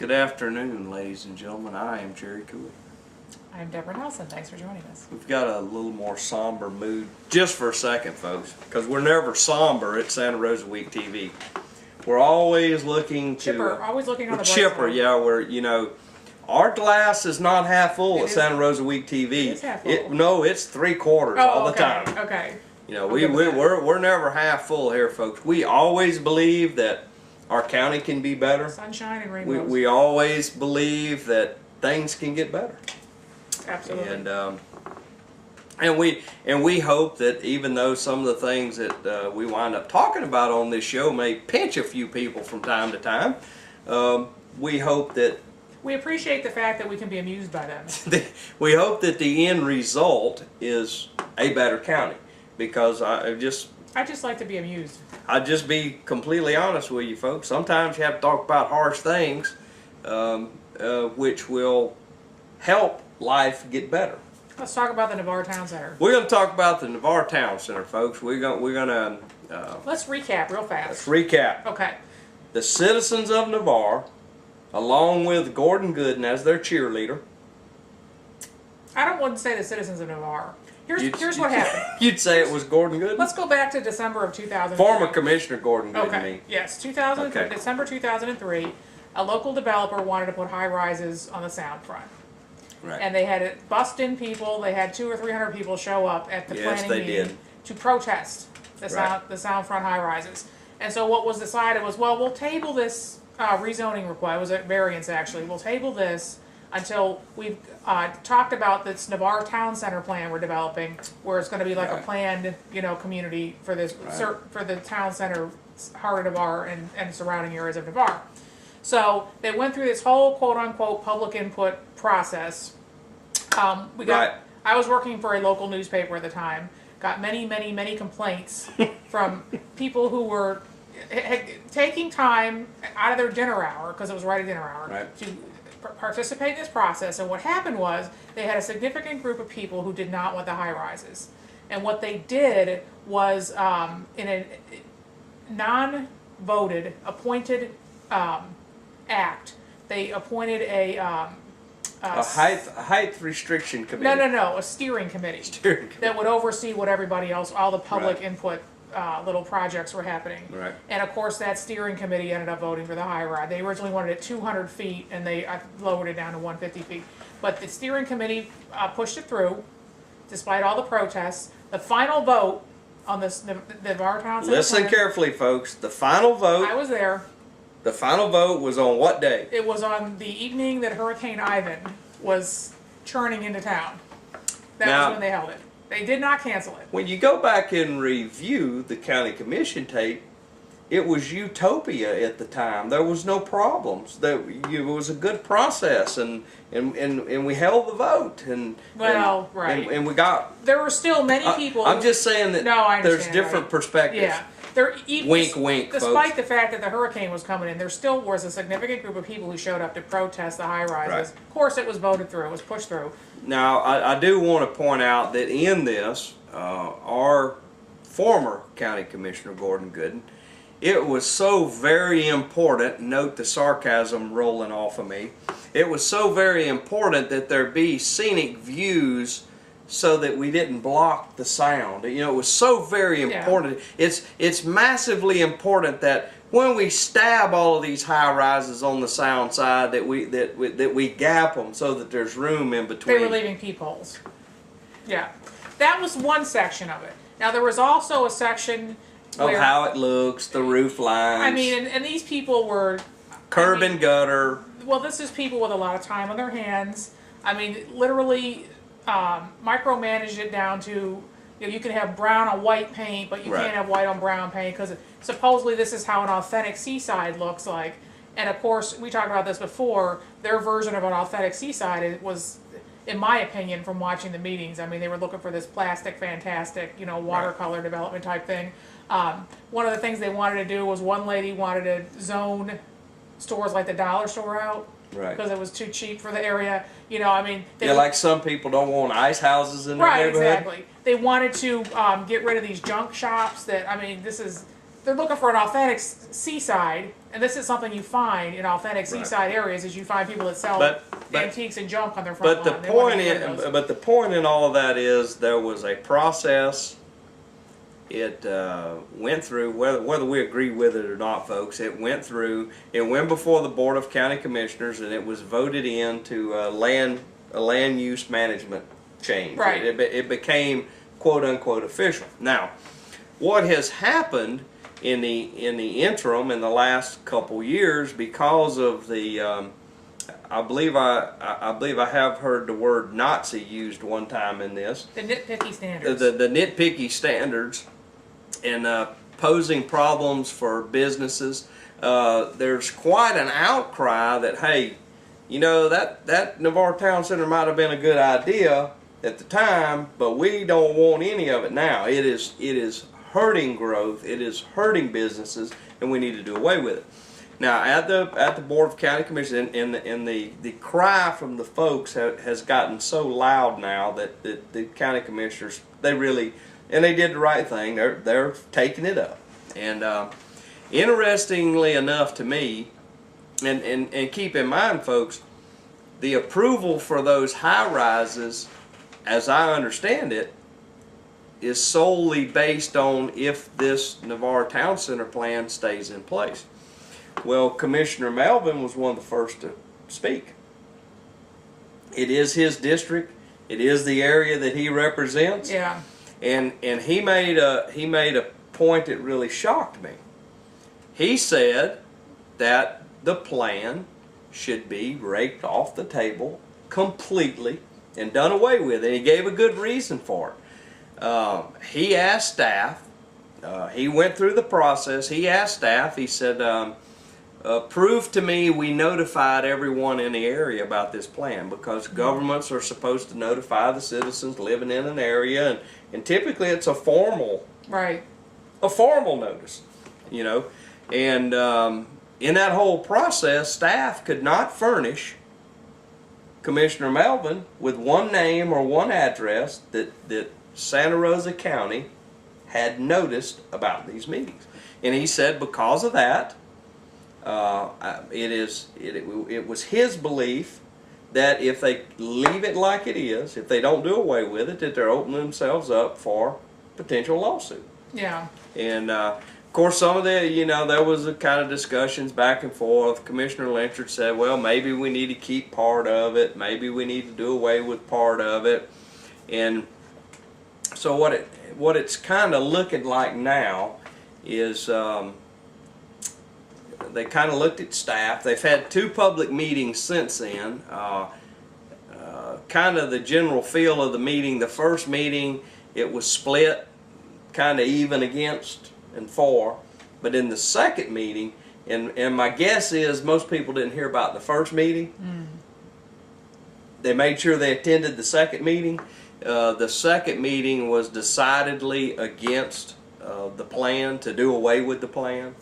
Good afternoon, ladies and gentlemen. I am Jerry Cooley. I'm Deborah Nelson. Thanks for joining us. We've got a little more somber mood just for a second, folks, because we're never somber at Santa Rosa Week TV. We're always looking to... Chipper, always looking on the bright chipper, side. yeah, we're, you know, our glass is not half full It at is- Santa Rosa Week TV. It is half full. No, it's 3/4 all the time. Okay. You know, Okay with that. we're never half full here, folks. We always believe that our county can be better. Sunshine and rainbows. We always believe that things can get better. Absolutely. And we hope that even though some of the things that we wind up talking about on this show may pinch a few people from time to time, we hope that we appreciate the fact that we can be amused by them. we hope that the end result is a better county, because I just like to be amused. I'll just be completely honest with you, folks. Sometimes you have to talk about harsh things, which will help life get better. Let's talk about the Navarre Town Center. We're going to talk about the Navarre Town Center, folks. We're going to Let's recap real fast. let's recap. Okay. The citizens of Navarre, along with Gordon Gooden as their cheerleader. I don't want to say the citizens of Navarre. Here's what happened. You'd say it was Gordon Gooden? Let's go back to December of 2003. Former Commissioner Gordon Gooden. Okay. Yes, 2003. Okay. December 2003. A local developer wanted to put high rises on the sound front. Right. And they had bused-in people. They had 200 or 300 people show up at the Yes, planning they meeting did. to protest the sound front high rises. And so what was decided was, well, we'll table this rezoning request. It was a variance, actually. We'll table this until we've talked about this Navarre Town Center plan we're developing, where it's going to be like a Right. planned, community for this for the town center, heart of Navarre and surrounding areas of Navarre. So they went through this whole quote-unquote public input process. Right. I was working for a local newspaper at the time. Got many complaints from people who were taking time out of their dinner hour, because it was right at dinner hour, Right. to participate in this process. And what happened was they had a significant group of people who did not want the high rises. And what they did was, in a non-voted, appointed act, they appointed a height restriction committee. No, a steering committee. Steering committee. That would oversee what everybody else, all the public Right. input, little projects were happening. Right. And of course, that steering committee ended up voting for the high rise. They originally wanted it 200 feet, and they lowered it down to 150 feet. But the steering committee pushed it through, despite all the protests. The final vote on this Navarre Town Center Listen plan- carefully, folks. The final vote. I was there. The final vote was on what day? It was on the evening that Hurricane Ivan was churning into town. That Now- was when they held it. They did not cancel it. When you go back and review the county commission tape, it was utopia at the time. There was no problems. It was a good process, and we held the vote, and Right. and we got. There were still many people. I'm just saying that No, I there's understand, different right. perspectives. Yeah. Wink, wink, Despite folks. the fact that the hurricane was coming in, there still was a significant group of people who showed up to protest the high rises. Right. Of course, it was voted through. It was pushed through. Now, I do want to point out that in this, our former county commissioner, Gordon Gooden, it was so very important, note the sarcasm rolling off of me, it was so very important that there be scenic views so that we didn't block the sound. You know, it was so very important. Yeah. It's massively important that when we stab all of these high rises on the sound side, that we gap them so that there's room in between. They were leaving peepholes. Yeah. That was one section of it. Now, there was also a section Of where, how it looks, the roof lines. I mean, and these people were... curb and gutter. Well, this is people with a lot of time on their hands. I mean, literally micromanaged it down to, you can have brown on white paint, but you Right. can't have white on brown paint, because supposedly this is how an authentic seaside looks like. And of course, we talked about this before, their version of an authentic seaside was, in my opinion, from watching the meetings, I mean, they were looking for this plastic, fantastic, watercolor development type thing. One of the things they wanted to do was, one lady wanted to zone stores like the dollar store out. Right. Because it was too cheap for the area. I mean... Like some people don't want ice houses in their Right, neighborhood. exactly. They wanted to get rid of these junk shops that, I mean, this is they're looking for an authentic seaside, and this is something you find in authentic seaside areas, is you find people that sell antiques and junk on their front lawn. But the point in all of that is there was a process. It went through, whether we agree with it or not, folks, it went through, it went before the Board of County Commissioners, and it was voted into a land use management change. Right. It became quote unquote official. Now, what has happened in the interim in the last couple years, because of the I believe I have heard the word Nazi used one time in this. The nitpicky standards. The nitpicky standards, and posing problems for businesses. There's quite an outcry that, hey, you know, that Navarre Town Center might have been a good idea at the time, but we don't want any of it now. It is hurting growth. It is hurting businesses, and we need to do away with it. Now, at the Board of County Commissioners, and the cry from the folks has gotten so loud now that the county commissioners, they really, and they did the right thing. They're taking it up. And interestingly enough to me, and keep in mind, folks, the approval for those high rises, as I understand it, is solely based on if this Navarre Town Center plan stays in place. Well, Commissioner Melvin was one of the first to speak. It is his district. It is the area that he represents. Yeah. And he made a point that really shocked me. He said that the plan should be raked off the table completely and done away with. And he gave a good reason for it. He asked staff. He went through the process. He asked staff. He said, prove to me we notified everyone in the area about this plan, because governments are supposed to notify the citizens living in an area, and typically it's a formal notice, you know. And in that whole process, staff could not furnish Commissioner Melvin with one name or one address that Santa Rosa County had noticed about these meetings. And he said because of that, it was his belief that if they leave it like it is, if they don't do away with it, that they're opening themselves up for potential lawsuit. Yeah. And of course, some of the, you know, there was a kind of discussions back and forth. Commissioner Lynchard said, well, maybe we need to keep part of it, maybe we need to do away with part of it. And so what it's kind of looking like now is they kind of looked at staff. They've had 2 public meetings since then. Kind of the general feel of the meeting, the first meeting, it was split kind of even against and for. But in the second meeting, and my guess is most people didn't hear about the first meeting. They made sure they attended the second meeting. The second meeting was decidedly against the plan, to do away with the plan.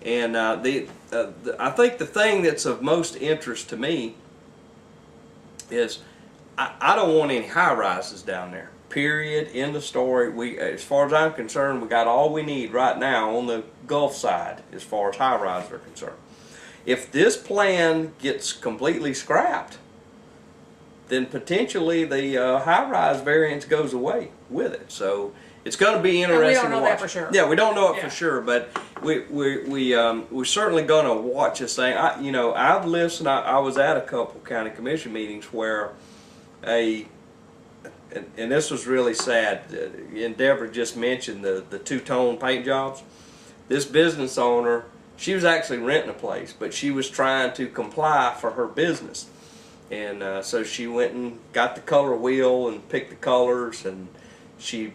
And I think the thing that's of most interest to me is I don't want any high rises down there. Period. End of story. As far as I'm concerned, we got all we need right now on the Gulf side as far as high rises are concerned. If this plan gets completely scrapped, then potentially the high-rise variance goes away with it. So it's going to be interesting. And we don't know to watch. that for sure. Yeah, we don't know it for sure, but we're certainly going to watch this thing. I've listened. I was at a couple county commission meetings where and this was really sad. Endeavor just mentioned the two-tone paint jobs. This business owner, she was actually renting a place, but she was trying to comply for her business. And so she went and got the color wheel and picked the colors, and she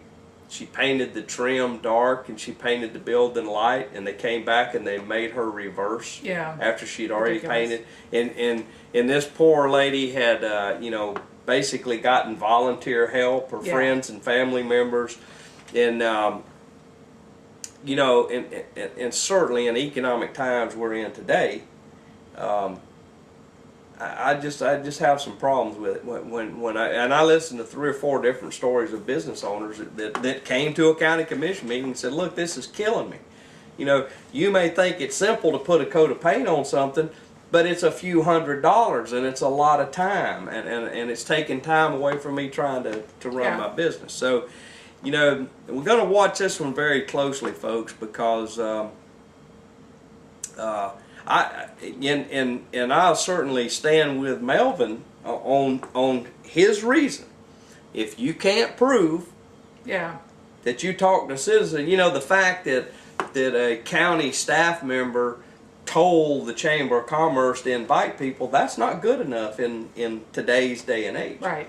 painted the trim dark and she painted the building light, and they came back and they made her reverse after she'd already painted. And this poor lady had basically gotten volunteer help, her friends and family members, and and certainly in economic times we're in today, I just have some problems with it when I listened to 3 or 4 different stories of business owners that came to a county commission meeting and said, look, this is killing me. You know, you may think it's simple to put a coat of paint on something, but it's a few $100s, and it's a lot of time, and it's taking time away from me trying to run my business. So, you know, we're going to watch this one very closely, folks, because I'll certainly stand with Melvin on his reason. If you can't prove that you talked to a citizen, you know, the fact that a county staff member told the Chamber of Commerce to invite people, that's not good enough in today's day and age. Right.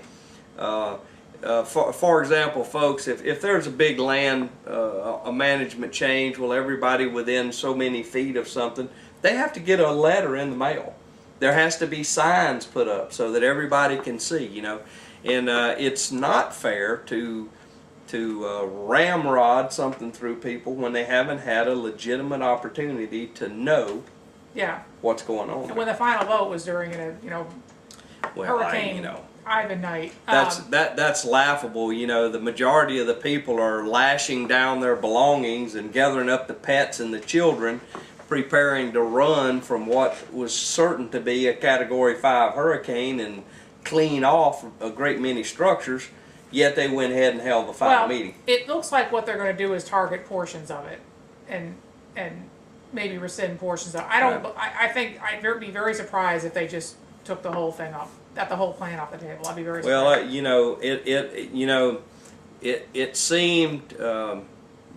For example, folks, if there's a big land, a management change, well, everybody within so many feet of something, they have to get a letter in the mail. There has to be signs put up so that everybody can see, you know. And it's not fair to ramrod something through people when they haven't had a legitimate opportunity to know what's going on. And when the final vote was during a hurricane, Ivan night. That's laughable. You know, the majority of the people are lashing down their belongings and gathering up the pets and the children, preparing to run from what was certain to be a Category 5 hurricane and clean off a great many structures. Yet they went ahead and held the final meeting. It looks like what they're going to do is target portions of it, and maybe rescind portions of it. I think I'd be very surprised if they just took the whole thing off, got the whole plan off the table. I'd be very surprised. Well, it seemed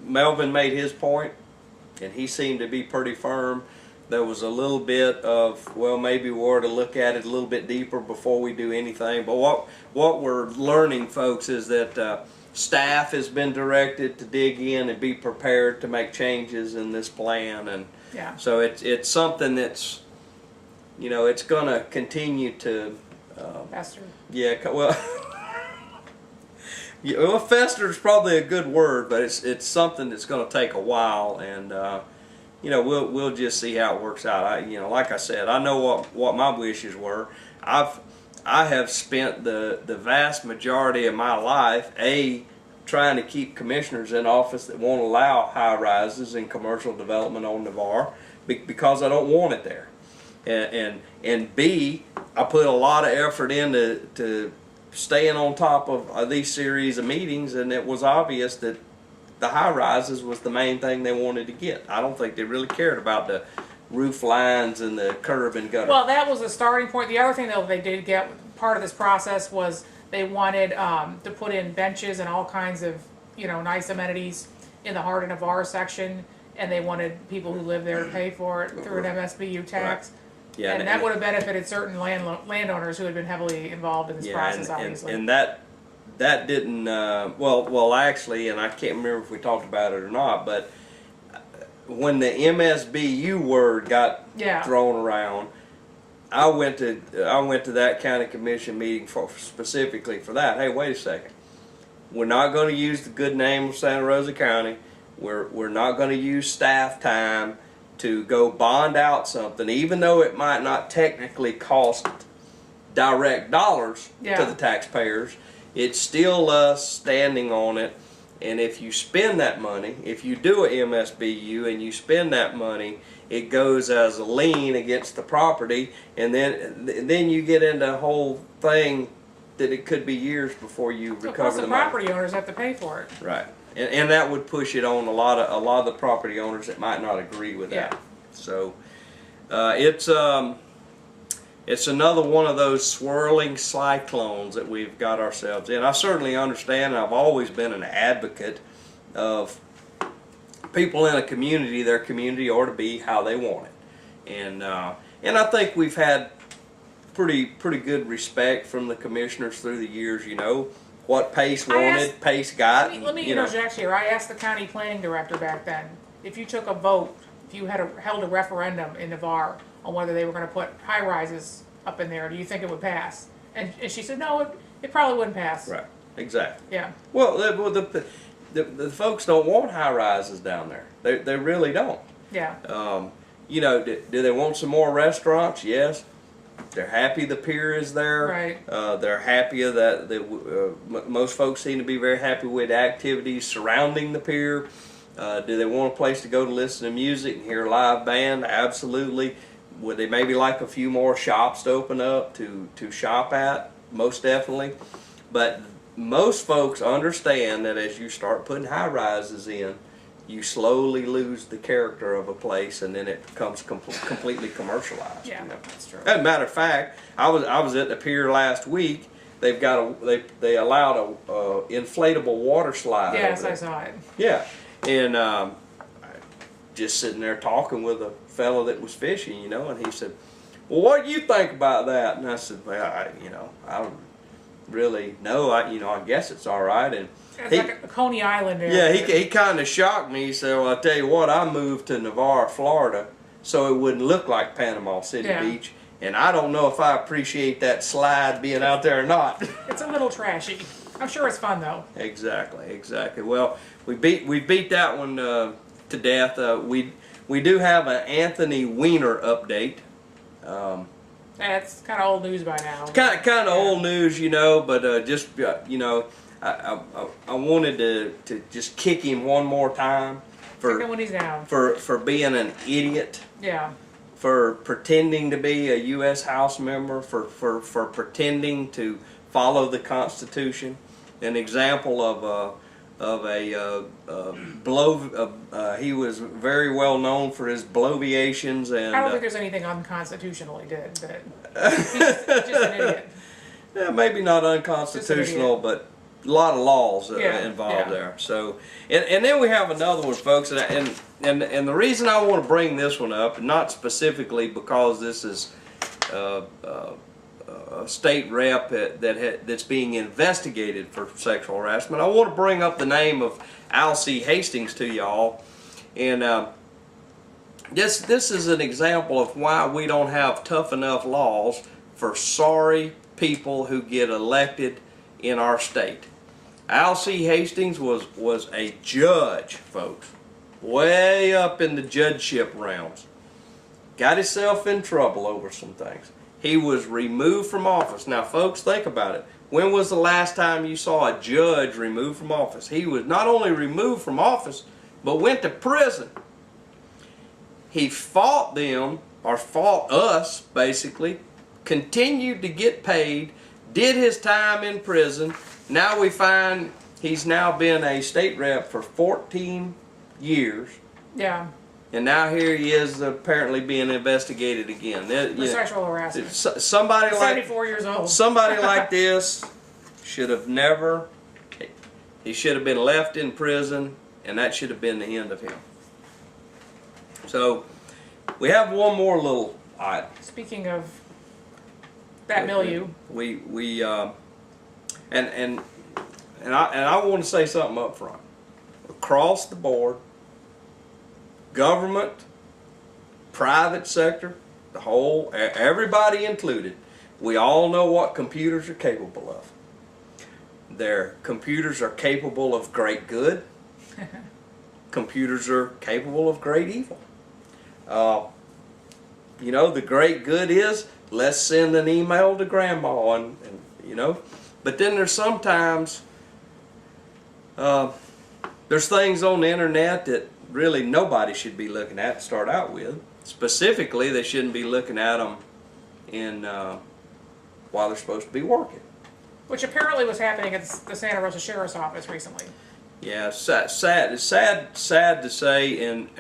Melvin made his point, and he seemed to be pretty firm. There was a little bit of, well, maybe we were to look at it a little bit deeper before we do anything. But what we're learning, folks, is that staff has been directed to dig in and be prepared to make changes in this plan, and so it's something that's, you know, it's going to continue to fester. Yeah, well, fester is probably a good word, but it's something that's going to take a while, and you know, we'll just see how it works out. You know, like I said, I know what my wishes were. I have spent the vast majority of my life trying to keep commissioners in office that won't allow high rises and commercial development on Navarre because I don't want it there, and B, I put a lot of effort into staying on top of these series of meetings, and it was obvious that the high rises was the main thing they wanted to get. I don't think they really cared about the roof lines and the curb and gutter. Well, that was the starting point. The other thing though they did get part of this process was they wanted to put in benches and all kinds of, you know, nice amenities in the Heart of Navarre section, and they wanted people who live there to pay for it through an MSBU tax. Right. Yeah, and that would have benefited certain landowners who had been heavily involved in this process, obviously. And that didn't, well, actually, and I can't remember if we talked about it or not, but when the MSBU word got thrown around, I went to that county commission meeting specifically for that. Hey, wait a second. We're not going to use the good name of Santa Rosa County. We're not going to use staff time to go bond out something, even though it might not technically cost direct dollars to the taxpayers. It's still us standing on it, and if you spend that money, if you do a MSBU and you spend that money, it goes as a lien against the property, and then you get into a whole thing that it could be years before you recover the money. The property owners have to pay for it. Right, and that would push it on a lot of the property owners that might not agree with that. So it's another one of those swirling cyclones that we've got ourselves in. I certainly understand, and I've always been an advocate of people in a community, their community ought to be how they want it. And I think we've had pretty good respect from the commissioners through the years, you know. What Pace wanted, Pace got. Let me interject here. I asked the county planning director back then, if you took a vote, if you had held a referendum in Navarre on whether they were going to put high rises up in there, do you think it would pass? And she said, no, it probably wouldn't pass. Right, exactly. Yeah. Well, the folks don't want high rises down there. They really don't. Yeah. You know, do they want some more restaurants? Yes. They're happy the pier is there. Right. They're happy that most folks seem to be very happy with activities surrounding the pier. Do they want a place to go to listen to music and hear a live band? Absolutely. Would they maybe like a few more shops to open up to shop at? Most definitely. But most folks understand that as you start putting high rises in, you slowly lose the character of a place, and then it becomes completely commercialized. Yeah, that's true. As a matter of fact, I was at the pier last week. They've got they allowed a inflatable water slide. Yes, over there. I saw it. Yeah, and just sitting there talking with a fellow that was fishing, you know, and he said, "Well, what do you think about that?" And I said, "Well, I don't really know. I guess it's all right." And it's like a Coney Island yeah, area. he kind of shocked me. He said, "Well, I tell you what, I moved to Navarre, Florida, so it wouldn't look like Panama City Beach, and I don't know if I appreciate that slide being out there or not." It's a little trashy. I'm sure it's fun though. Exactly. Well, we beat that one to death. We do have an Anthony Weiner update. That's kind of old news by now. Kind of old news, you know, but just I wanted to just kick him one more time for when he's down. for being an idiot. Yeah. For pretending to be a U.S. House member, for pretending to follow the Constitution. An example of a he was very well known for his bloviations, and I don't think there's anything unconstitutional he did, but he's just an idiot. Yeah, maybe not unconstitutional, but a lot of laws involved there. So, and then we have another one, folks, and the reason I want to bring this one up, not specifically because this is a state rep that's being investigated for sexual harassment. I want to bring up the name of Al C. Hastings to y'all, and this is an example of why we don't have tough enough laws for sorry people who get elected in our state. Al C. Hastings was a judge, folks, way up in the judgeship realms. Got himself in trouble over some things. He was removed from office. Now, folks, think about it. When was the last time you saw a judge removed from office? He was not only removed from office, but went to prison. He fought them, or fought us, basically, continued to get paid, did his time in prison. Now we find he's now been a state rep for 14 years. Yeah. And now here he is apparently being investigated again. For sexual harassment. Somebody 74 years old. Somebody like this should have never, he should have been left in prison, and that should have been the end of him. So we have one more little item. Speaking of that milieu. And I want to say something up front. Across the board, government, private sector, the whole, everybody included, we all know what computers are capable of. Their computers are capable of great good. Computers are capable of great evil. You know, the great good is, let's send an email to grandma, and you know. But then there's sometimes, there's things on the internet that really nobody should be looking at to start out with. Specifically, they shouldn't be looking at them while they're supposed to be working. Which apparently was happening at the Santa Rosa Sheriff's Office recently. Yeah, it's sad to say, and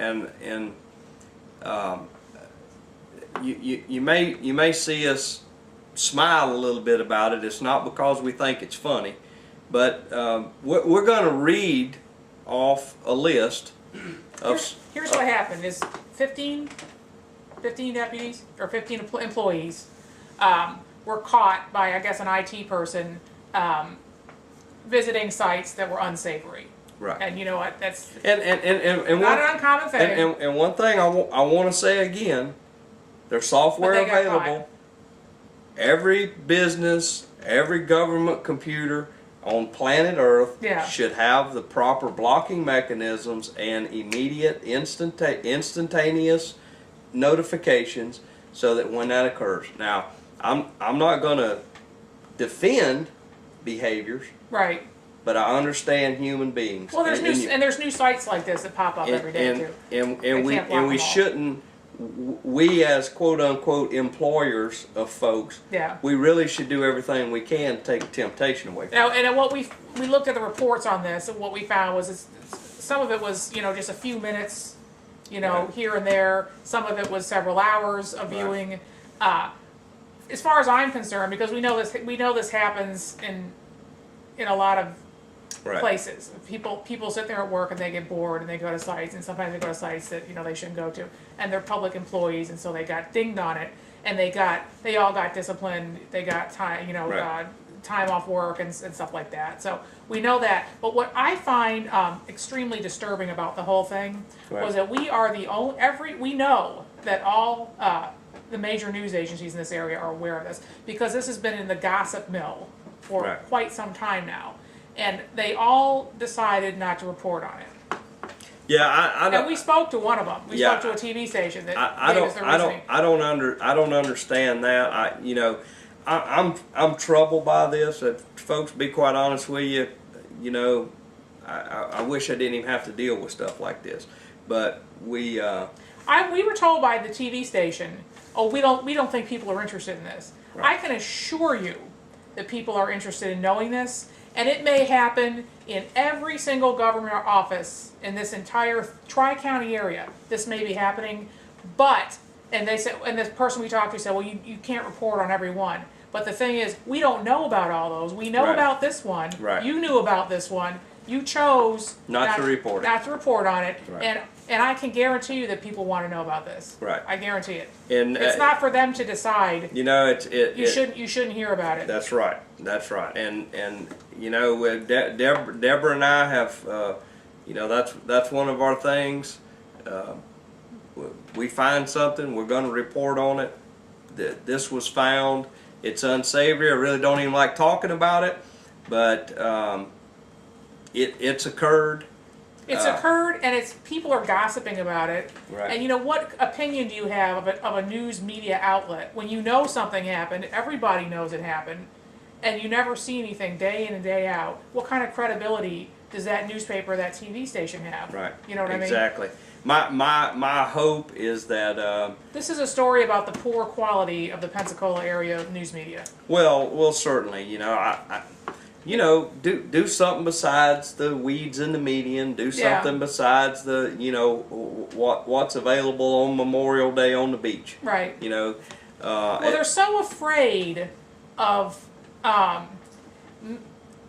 you may see us smile a little bit about it. It's not because we think it's funny, but we're going to read off a list of. Here's what happened: is 15 deputies or 15 employees were caught by, I guess, an IT person visiting sites that were unsavory. Right. And you know what? That's and not an uncommon thing. And one thing I want to say again, there's software available. Every business, every government computer on planet Earth should have the proper blocking mechanisms and immediate, instantaneous notifications so that when that occurs. Now, I'm not going to defend behaviors. Right. but I understand human beings. Well, there's there's new sites like this that pop up every day too. And we shouldn't. We as quote unquote employers of folks, yeah, we really should do everything we can to take temptation away from now, and what we looked at the reports on this, and what we found was some of it was just a few minutes, here and there. Some of it was several hours of viewing. As far as I'm concerned, because we know this happens in a lot of places. People sit there at work and they get bored and they go to sites, and sometimes they go to sites that they shouldn't go to, and they're public employees, and so they got dinged on it, and they all got disciplined. They got time time off work and stuff like that. So we know that. But what I find extremely disturbing about the whole thing was that we are the only we know that all the major news agencies in this area are aware of this, because this has been in the gossip mill for quite some time now. And they all decided not to report on it. Yeah, I and we spoke to one of them. We spoke to a TV station that gave us their reasoning. I don't understand that. I'm troubled by this. Folks, be quite honest with you. I wish I didn't even have to deal with stuff like this. But we were told by the TV station, we don't think people are interested in this. Right. I can assure you that people are interested in knowing this. And it may happen in every single government office in this entire Tri-County area. This may be happening, and they said, and this person we talked to said, well, you can't report on every one. But the thing is, we don't know about all those. We know about this one. Right. You knew about this one. You chose not to report on it. Right. And I can guarantee you that people want to know about this. Right. I guarantee it. And it's not for them to decide. You shouldn't hear about it. That's right. That's right. And Deborah and I have that's one of our things. We find something, we're going to report on it. This was found. It's unsavory. I really don't even like talking about it, but it's occurred. It's occurred, and people are gossiping about it. Right. And what opinion do you have of a news media outlet when you know something happened? Everybody knows it happened, and you never see anything day in and day out. What kind of credibility does that newspaper, that TV station have? Right. You know what I mean? Exactly. My hope is that this is a story about the poor quality of the Pensacola area news media. Well, certainly. Do something besides the weeds in the median. Do something besides the what's available on Memorial Day on the beach. Right. Well, they're so afraid of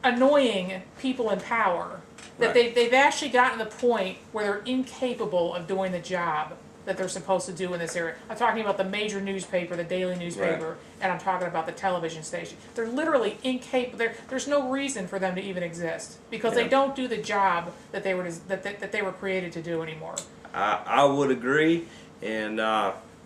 annoying people in power that they've actually gotten to the point where they're incapable of doing the job that they're supposed to do in this area. I'm talking about the major newspaper, the daily newspaper, and I'm talking about the television station. They're literally incapable. There's no reason for them to even exist because they don't do the job that they were created to do anymore. I would agree, and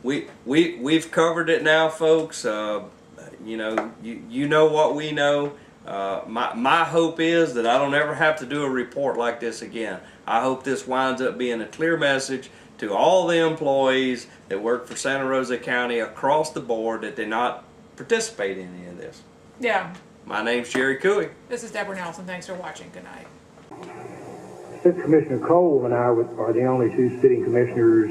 we've covered it now, folks. You know what we know. My hope is that I don't ever have to do a report like this again. I hope this winds up being a clear message to all the employees that work for Santa Rosa County across the board that they not participate in any of this. Yeah. My name's Jerry Cooey. This is Deborah Nelson. Thanks for watching. Good night. Since Commissioner Cole and I are the only two sitting commissioners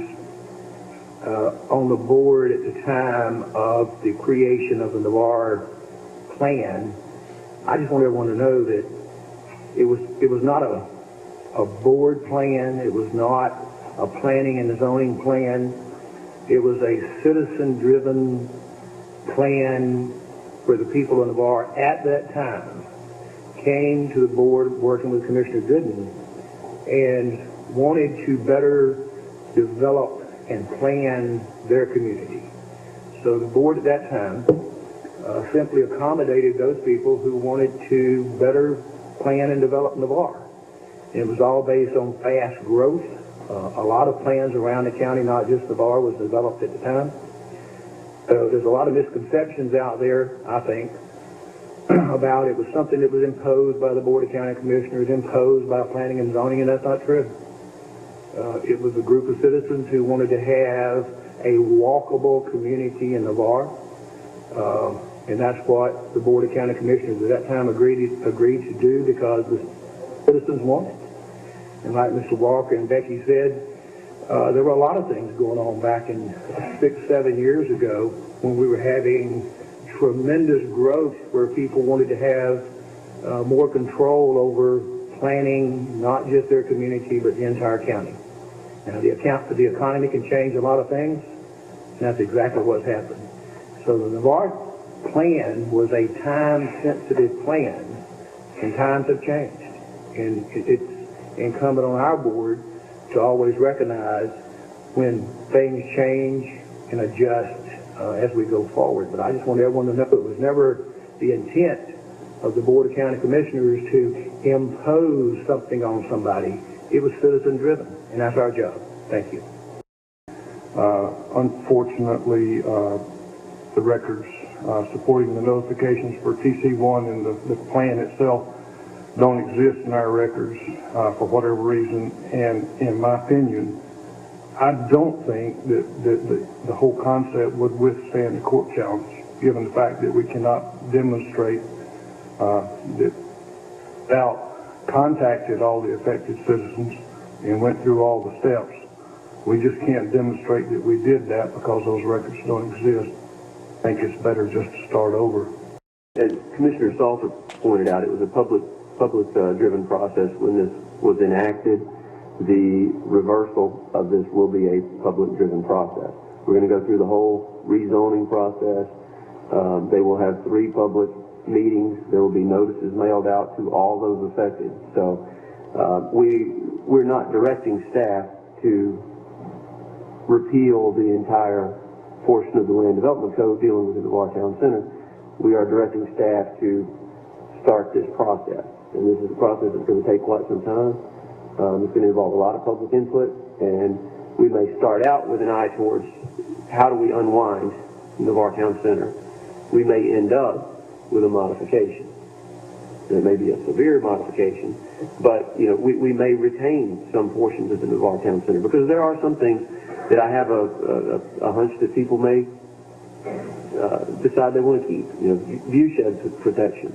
on the board at the time of the creation of the Navarre plan, I just want everyone to know that it was not a board plan. It was not a planning and zoning plan. It was a citizen-driven plan where the people of Navarre at that time came to the board working with Commissioner Gooden and wanted to better develop and plan their community. So the board at that time simply accommodated those people who wanted to better plan and develop Navarre. And it was all based on fast growth. A lot of plans around the county, not just Navarre, was developed at the time. There's a lot of misconceptions out there, I think, about it was something that was imposed by the Board of County Commissioners, imposed by planning and zoning, and that's not true. It was a group of citizens who wanted to have a walkable community in Navarre. And that's what the Board of County Commissioners at that time agreed to do because the citizens wanted it. And like Mr. Walker and Becky said, there were a lot of things going on back in 6-7 years ago when we were having tremendous growth where people wanted to have more control over planning, not just their community, but the entire county. Now, the economy can change a lot of things, and that's exactly what's happened. So the Navarre plan was a time-sensitive plan, and times have changed. And it's incumbent on our board to always recognize when things change and adjust as we go forward. But I just want everyone to know it was never the intent of the Board of County Commissioners to impose something on somebody. It was citizen-driven, and that's our job. Thank you. Unfortunately, the records supporting the notifications for TC1 and the plan itself don't exist in our records for whatever reason. And in my opinion, I don't think that the whole concept would withstand the court challenge, given the fact that we cannot demonstrate that without contacted all the affected citizens and went through all the steps. We just can't demonstrate that we did that because those records don't exist. I think it's better just to start over. As Commissioner Salter pointed out, it was a public-driven process when this was enacted. The reversal of this will be a public-driven process. We're going to go through the whole rezoning process. They will have 3 public meetings. There will be notices mailed out to all those affected. So we're not directing staff to repeal the entire portion of the Land Development Code dealing with the Navarre Town Center. We are directing staff to start this process. And this is a process that's going to take quite some time. It's going to involve a lot of public input, and we may start out with an eye towards how do we unwind Navarre Town Center. We may end up with a modification. It may be a severe modification, but we may retain some portions of the Navarre Town Center because there are some things that I have a hunch that people may decide they want to keep. View shed protection,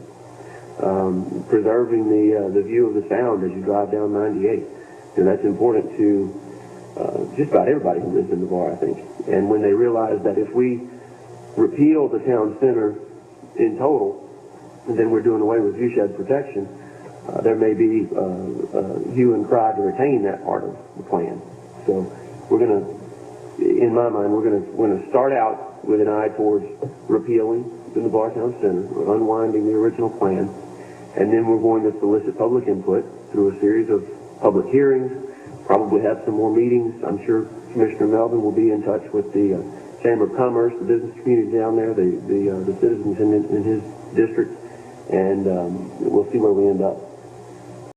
preserving the view of the sound as you drive down 98. That's important to just about everybody who lives in Navarre, I think. And when they realize that if we repeal the town center in total, and then we're doing away with view shed protection, there may be hue and cry to retain that part of the plan. So we're going to, in my mind, we're going to start out with an eye towards repealing the Navarre Town Center, unwinding the original plan, and then we're going to solicit public input through a series of public hearings, probably have some more meetings. I'm sure Commissioner Melvin will be in touch with the Chamber of Commerce, the business community down there, the citizens in his district, and we'll see where we end up.